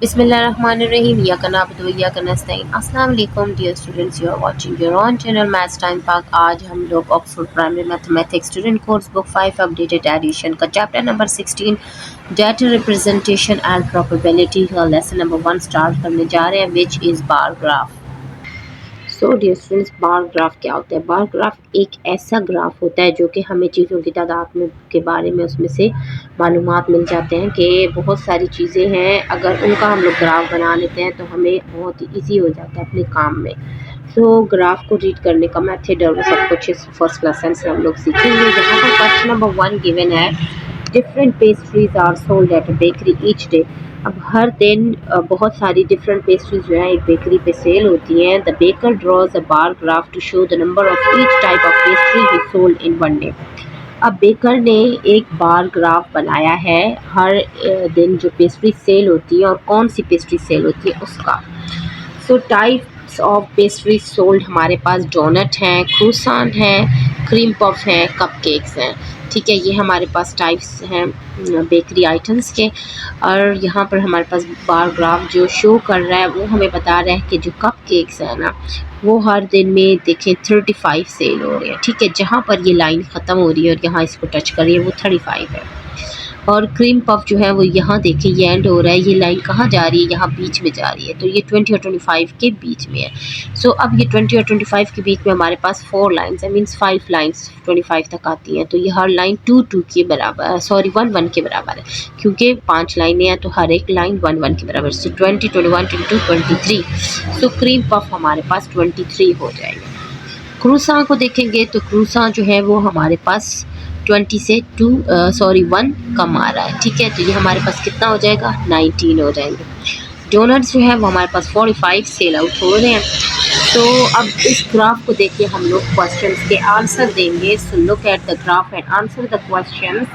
बिस्मिल्लाहिर्रहमानिर्रहीम इय्याका नअबुदु व इय्याका नस्तईन। अस्सलाम वालेकुम dear students, you are watching your on channel maths time Pak. आज हम लोग Oxford primary mathematics student course book 5 updated edition का chapter number 16 data representation and probability का लेसन नंबर 1 स्टार्ट करने जा रहे हैं, which is bar graph. So dear students, bar graph क्या होता है? बार ग्राफ एक ऐसा ग्राफ होता है जो कि हमें चीज़ों की तादाद में के बारे में उसमें से मालूमात मिल जाते हैं कि बहुत सारी चीज़ें हैं, अगर उनका हम लोग ग्राफ बना लेते हैं तो हमें बहुत ईजी हो जाता है अपने काम में। सो ग्राफ को रीड करने का मेथड और सब कुछ इस फर्स्ट लेसन से हम लोग सीखेंगे। जहाँ पर क्वेश्चन नंबर 1 गिवन है, different pastries are sold at a bakery each day. अब हर दिन बहुत सारी डिफरेंट पेस्ट्रीज जो है एक बेकरी पे सेल होती हैं। The baker draws a bar graph to show the number of each type of pastry he sold in one day. अब बेकर ने एक बार ग्राफ बनाया है हर दिन जो पेस्ट्री सेल होती है और कौन सी पेस्ट्री सेल होती है उसका। सो टाइप्स ऑफ पेस्ट्री सोल्ड हमारे पास डोनट हैं, क्रूसान हैं, क्रीम पफ हैं, कपकेक्स हैं। ठीक है, ये हमारे पास टाइप्स हैं बेकरी आइटम्स के। और यहाँ पर हमारे पास बार ग्राफ जो शो कर रहा है वो हमें बता रहा है कि जो कपकेक्स है ना वो हर दिन में देखें 35 सेल हो रहे हैं। ठीक है, जहाँ पर ये लाइन ख़त्म हो रही है और यहाँ इसको टच कर रही है वो 35 है। और क्रीम पफ जो है वो यहाँ देखें ये एंड हो रहा है, ये लाइन कहाँ जा रही है? यहाँ बीच में जा रही है, तो ये 20 और 25 के बीच में है। सो अब ये 20 और 25 के बीच में हमारे पास 4 लाइन्स है, मीन्स 5 लाइन्स 25 तक आती हैं। तो ये हर लाइन 2 के बराबर, सॉरी 1 के बराबर है, क्योंकि 5 लाइनें हैं तो हर एक लाइन 1 के बराबर। सो 20, 21, 22, 23। सो क्रीम पफ हमारे पास 23 हो जाएगा। क्रूसान को देखेंगे तो क्रूसान जो है वो हमारे पास 20 से 1 कम आ रहा है। ठीक है, तो ये हमारे पास कितना हो जाएगा? 19 हो जाएंगे। डोनट्स जो है वो हमारे पास 45 सेल आउट हो रहे हैं। तो अब इस ग्राफ को देखिए हम लोग क्वेश्चंस के आंसर देंगे। So look at the graph and answer the question.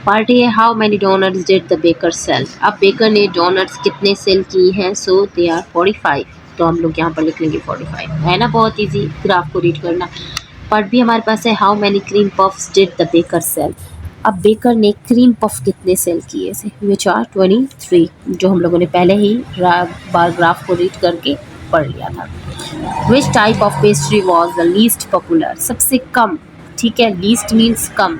Part A, how many donuts did the baker sell. अब बेकर ने डोनट्स कितने सेल की हैं? So they are 45। तो हम लोग यहाँ पर लिख लेंगे 45, है ना, बहुत ईजी ग्राफ को रीड करना। पार्ट बी हमारे पास है, how many cream puffs did the baker sell. अब बेकर ने क्रीम पफ कितने सेल किए थे? विच आर 23, जो हम लोगों ने पहले ही बार ग्राफ को रीड करके पढ़ लिया था। Which type of pastry was the least popular, सबसे कम। ठीक है, लीस्ट मीन्स कम,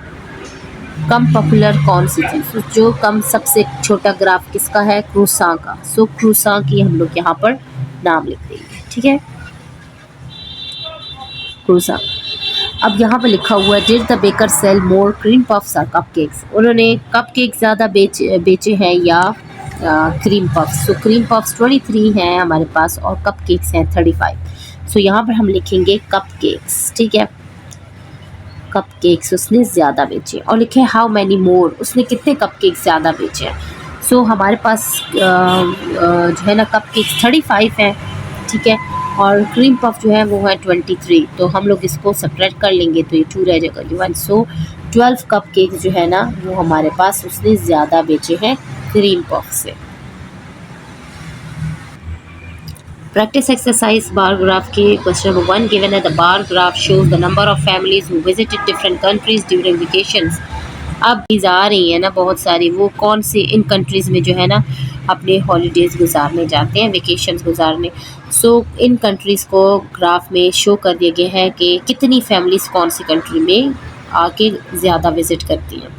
कम पॉपुलर कौन सी थी? तो जो कम सबसे छोटा ग्राफ किसका है? क्रूसान का। सो क्रूसान की हम लोग यहाँ पर नाम लिख देंगे। ठीक है, क्रूसान। अब यहाँ पर लिखा हुआ है, did the baker sell more cream puffs और कपकेक्स। उन्होंने कपकेक ज़्यादा बेचे हैं या cream puffs. So cream puffs 23 हैं हमारे पास और कपकेक्स हैं 35। सो यहाँ पर हम लिखेंगे कपकेक्स। ठीक है, कपकेक्स उसने ज़्यादा बेचे। और लिखे हाउ मैनी मोर, उसने कितने कपकेक्स ज़्यादा बेचे हैं। सो हमारे पास जो है ना कपकेक्स 35 हैं। ठीक है, और क्रीम पफ जो है वो है 23। तो हम लोग इसको सब्ट्रैक्ट कर लेंगे तो ये 2 रह जाएगा, ये 1। सो 12 कपकेक्स जो है ना वो हमारे पास उसने ज़्यादा बेचे हैं क्रीम पफ से। प्रैक्टिस एक्सरसाइज बार ग्राफ के क्वेश्चन नंबर 1 गिवन है, the bar graph shows the number of families who visited different countries during vacations. अब आ रही है ना बहुत सारी, वो कौन से इन कंट्रीज़ में जो है ना अपने हॉलीडेज़ गुजारने जाते हैं, वेकेशंस गुजारने। सो इन कंट्रीज़ को ग्राफ में शो कर दिया गया है कि कितनी फैमिलीज़ कौन सी कंट्री में आके ज़्यादा विज़िट करती हैं।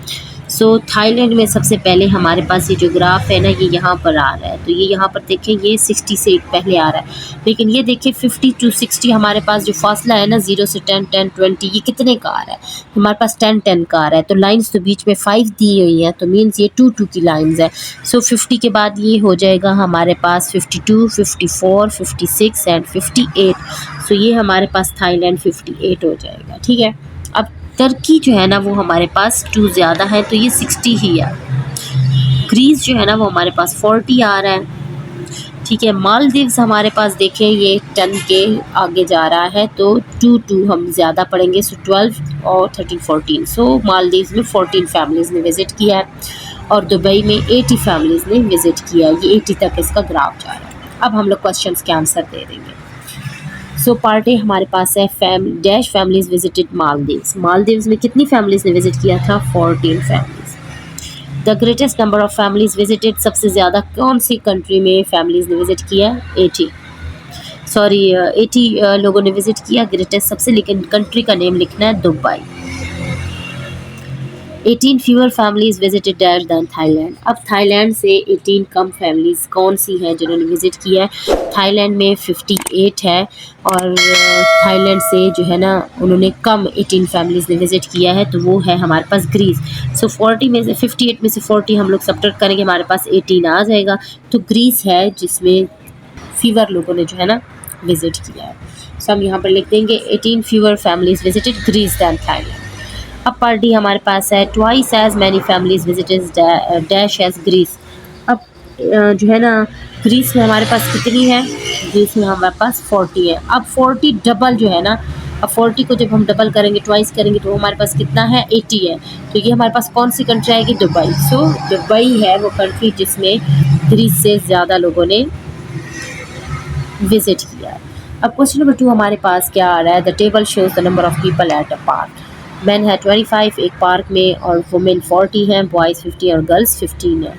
सो थाईलैंड में सबसे पहले हमारे पास ये जो ग्राफ है ना ये यहाँ पर आ रहा है। तो ये यहाँ पर देखें ये 60 से पहले आ रहा है, लेकिन ये देखिए 50 to 60 हमारे पास जो फासला है ना 0 से 10, 10, 20, ये कितने का आ रहा है? हमारे पास 10, 10 का आ रहा है। तो लाइंस तो बीच में 5 दी हुई हैं, तो मीन्स ये 2, 2 की लाइंस है। सो 50 के बाद ये हो जाएगा हमारे पास 52, 54, 56 एंड 58। सो ये हमारे पास थाईलैंड 58 हो जाएगा। ठीक है, अब टर्की जो है ना वो हमारे पास 2 ज़्यादा है, तो ये 60 ही है। ग्रीस जो है ना वो हमारे पास 40 आ रहा है। ठीक है, मालदीव्स हमारे पास देखें ये 10 के आगे जा रहा है, तो 2 हम ज़्यादा पढ़ेंगे। सो 12 और 13, 14। सो मालदीव्स में 14 फैमिलीज़ ने विज़िट किया है और दुबई में 80 फैमिलीज़ ने विज़िट किया है। ये 80 तक इसका ग्राफ जा रहा है। अब हम लोग क्वेश्चंस के आंसर दे देंगे। सो पार्ट ए हमारे पास है, dash families visited Maldives. Maldives में कितनी फैमिलीज ने विजिट किया था? 14 families. The greatest number of families visited, सबसे ज़्यादा कौन सी कंट्री में फैमिलीज ने विजिट किया? 80 लोगों ने विजिट किया ग्रेटेस्ट सबसे, लेकिन कंट्री का नेम लिखना है Dubai. 18 fewer families visited dash than Thailand. अब थाईलैंड से 18 कम फैमिलीज कौन सी हैं जिन्होंने विजिट किया है? थाईलैंड में 58 है, और थाईलैंड से जो है ना उन्होंने कम 18 फैमिलीज ने विजिट किया है, तो वो है हमारे पास ग्रीस। सो 40 में से 58 में से 40 हम लोग सब्ट्रैक्ट करेंगे, हमारे पास 18 आ जाएगा, तो ग्रीस है जिसमें फीवर लोगों ने जो है ना विजिट किया है। सो हम यहाँ पर लिख देंगे 18 fewer families visited Greece than Thailand. अब पर डे हमारे पास है twice as many families visited dash as Greece. अब जो है ना ग्रीस में हमारे पास कितनी है? ग्रीस में हमारे पास 40 है। अब 40 डबल जो है ना, अब 40 को जब हम डबल करेंगे, ट्वाइस करेंगे, तो हमारे पास कितना है? 80 है। तो ये हमारे पास कौन सी कंट्री आएगी? दुबई। सो दुबई है वो कंट्री जिसमें ग्रीस से ज़्यादा लोगों ने विजिट किया है। अब क्वेश्चन नंबर 2 हमारे पास क्या आ रहा है? The table shows the number of people at a park. Man है 25 एक पार्क में, और वुमेन 40 हैं, बॉयज़ 50 और गर्ल्स 15 है।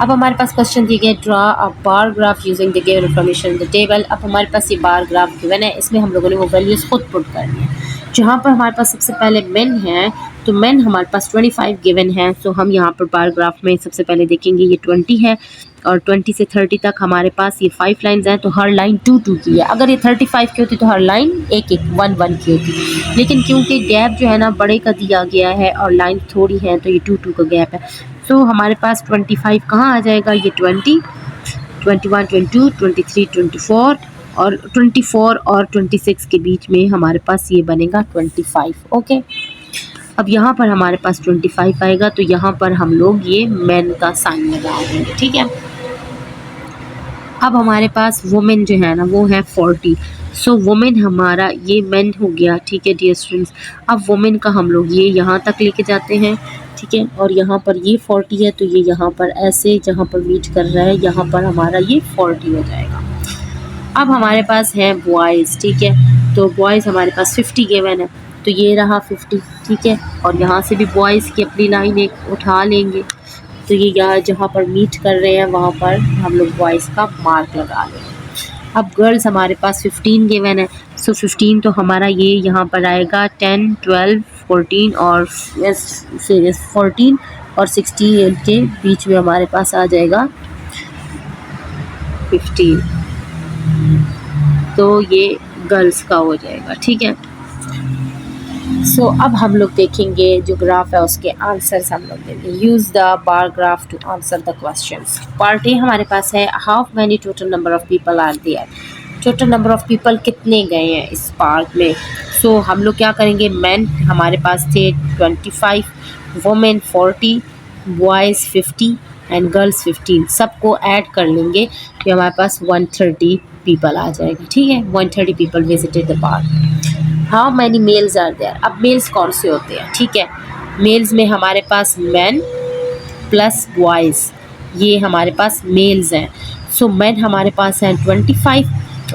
अब हमारे पास क्वेश्चन दिए गए, draw a bar graph using the given information the table. अब हमारे पास ये बार ग्राफ गिवन है, इसमें हम लोगों ने वो वैल्यूज़ खुद पुट करनी है। जहाँ पर हमारे पास सबसे पहले मेन है, तो मेन हमारे पास 25 गिवन है, तो हम यहाँ पर बार ग्राफ में सबसे पहले देखेंगे ये 20 है, और 20 से 30 तक हमारे पास ये 5 लाइन्स हैं, तो हर लाइन 2-2 की है। अगर ये 35 की होती तो हर लाइन 1-1 की होती, लेकिन क्योंकि गैप जो है ना बड़े का दिया गया है और लाइन थोड़ी है, तो ये 2-2 का गैप है। तो हमारे पास 25 कहाँ आ जाएगा? ये 20, 21, 22, 23, 24 और 24 और 26 के बीच में हमारे पास ये बनेगा 25। ओके, अब यहाँ पर हमारे पास 25 आएगा, तो यहाँ पर हम लोग ये मैन का साइन लगा देंगे। ठीक है, अब हमारे पास वुमेन जो है ना वो है 40। सो वुमेन हमारा ये मैन हो गया। ठीक है डियर स्टूडेंट्स, अब वुमेन का हम लोग ये यहाँ तक लेके जाते हैं। ठीक है, और यहाँ पर ये 40 है, तो ये यहाँ पर ऐसे जहाँ पर मीट कर रहा है यहाँ पर हमारा ये 40 हो जाएगा। अब हमारे पास है बॉयज़। ठीक है, तो बॉयज़ हमारे पास 50 गिवन है, तो ये रहा 50। ठीक है, और यहाँ से भी बॉयज़ की अपनी लाइन एक उठा लेंगे, तो ये यहाँ जहाँ पर मीट कर रहे हैं वहाँ पर हम लोग बॉयज़ का मार्क लगा लेंगे। अब गर्ल्स हमारे पास 15 गिवन है, सो 15 तो हमारा ये यहाँ पर आएगा 10, 12, 14 और 14 और 16 के बीच में हमारे पास आ जाएगा 15, तो ये गर्ल्स का हो जाएगा। ठीक है, सो अब हम लोग देखेंगे जो ग्राफ है उसके आंसर्स हम लोग देंगे। Use the bar graph to answer the questions. Part A हमारे पास है how many total number of people are there. Total number of people कितने गए हैं इस पार्क में? सो हम लोग क्या करेंगे, मैन हमारे पास थे 25, वुमेन 40, बॉयज़ 50 एंड गर्ल्स 15, सबको ऐड कर लेंगे तो हमारे पास 130 पीपल आ जाएगा। ठीक है, 130 people visited the park. How many males are there. अब मेल्स कौन से होते हैं? ठीक है, मेल्स में हमारे पास मैन प्लस बॉयज़, ये हमारे पास मेल्स हैं। सो मैन हमारे पास हैं 25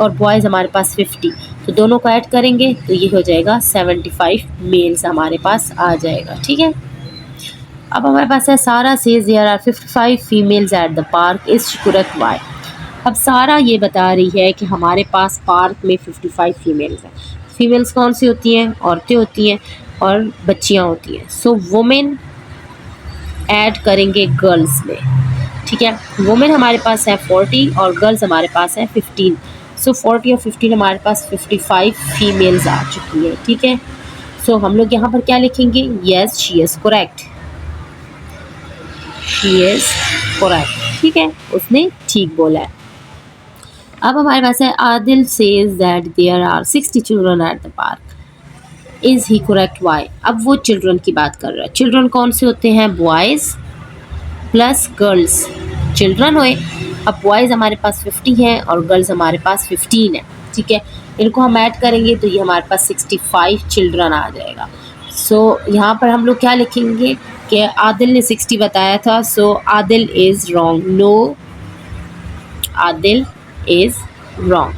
और बॉयज़ हमारे पास 50, तो दोनों को ऐड करेंगे तो ये हो जाएगा 75 मेल्स हमारे पास आ जाएगा। ठीक है, अब हमारे पास है Sara says there are 55 females at the park, is correct why. अब सारा ये बता रही है कि हमारे पास पार्क में 55 फीमेल्स हैं। फीमेल्स कौन सी होती हैं? औरतें होती हैं और बच्चियां होती हैं। सो वुमेन ऐड करेंगे गर्ल्स में। ठीक है, वुमेन हमारे पास है 40 और गर्ल्स हमारे पास है 15। सो 40 और 15 हमारे पास 55 फीमेल्स आ चुकी है। ठीक है, सो हम लोग यहाँ पर क्या लिखेंगे? Yes she is correct, she is correct. ठीक है, उसने ठीक बोला है। अब हमारे पास है Adil says that there are 60 children at the park, is he correct why. अब वो चिल्ड्रन की बात कर रहा है। चिल्ड्रन कौन से होते हैं? बॉयज़ प्लस गर्ल्स चिल्ड्रन हुए। अब बॉयज़ हमारे पास 50 हैं और गर्ल्स हमारे पास 15 है। ठीक है, इनको हम ऐड करेंगे तो ये हमारे पास 65 चिल्ड्रन आ जाएगा। सो यहाँ पर हम लोग क्या लिखेंगे कि आदिल ने 60 बताया था, so Adil is wrong. No, Adil is wrong.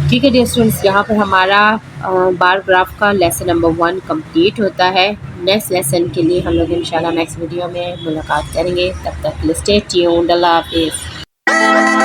ठीक है डियर स्टूडेंट्स, यहाँ पर हमारा बार ग्राफ का लेसन नंबर 1 कंप्लीट होता है। नेक्स्ट लेसन के लिए हम लोग इंशाल्लाह नेक्स्ट वीडियो में मुलाकात करेंगे। तब तक स्टे ट्यून्ड। अल्लाह हाफिज़।